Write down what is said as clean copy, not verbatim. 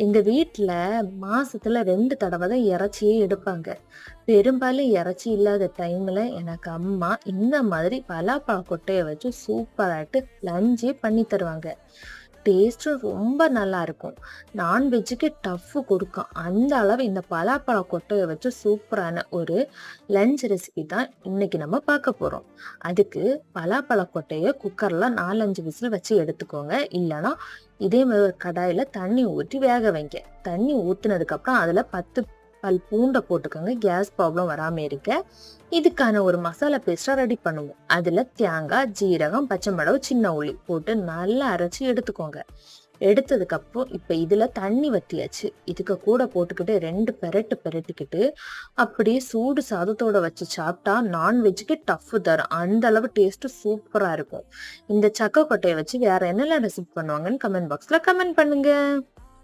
எங்க வீட்ல மாசத்துல 2 தடவை தான் இறைச்சியே எடுப்பாங்க. பெரும்பாலும் இறைச்சி இல்லாத டைம்ல எனக்கு அம்மா இந்த மாதிரி பலாப்பழ கொட்டைய வச்சு சூப்பராட்டு லஞ்சே பண்ணி தருவாங்க. டேஸ்ட்டும் ரொம்ப நல்லா இருக்கும். நான்வெஜ்ஜுக்கு டஃப் கொடுக்கும். அந்த அளவு இந்த பலாப்பழ கொட்டைய வச்சு சூப்பரான ஒரு லஞ்ச் ரெசிபி தான் இன்னைக்கு நம்ம பார்க்க போறோம். அதுக்கு பலாப்பழ கொட்டைய குக்கர்ல 4, 5 விசில் வச்சு எடுத்துக்கோங்க. இல்லைன்னா இதே மாதிரி ஒரு கடாயில தண்ணி ஊற்றி வேக வைங்க. தண்ணி ஊத்துனதுக்கு அப்புறம் அதுல 10 பல் பூண்டை போட்டுக்கோங்க. கேஸ் ப்ராப்ளம் வராம இருக்க. இதுக்கான ஒரு மசாலா பேஸ்டா ரெடி பண்ணுவோம். அதுல தேங்காய், ஜீரகம், பச்சை மிளகு, சின்ன உள்ளி போட்டு நல்லா அரைச்சி எடுத்துக்கோங்க. எடுத்ததுக்கு அப்புறம் இப்ப இதுல தண்ணி வத்தியாச்சு. இதுக்கு கூட போட்டுக்கிட்டு 2 பெரட்டு பெரட்டிக்கிட்டு அப்படியே சூடு சாதத்தோட வச்சு சாப்பிட்டா நான்வெஜ்ஜுக்கு டஃப் தரும். அந்த அளவு டேஸ்ட் சூப்பரா இருக்கும். இந்த சக்க கொட்டையை வச்சு வேற என்னெல்லாம் ரெசிபி பண்ணுவாங்கன்னு கமெண்ட் பாக்ஸ்ல கமெண்ட் பண்ணுங்க.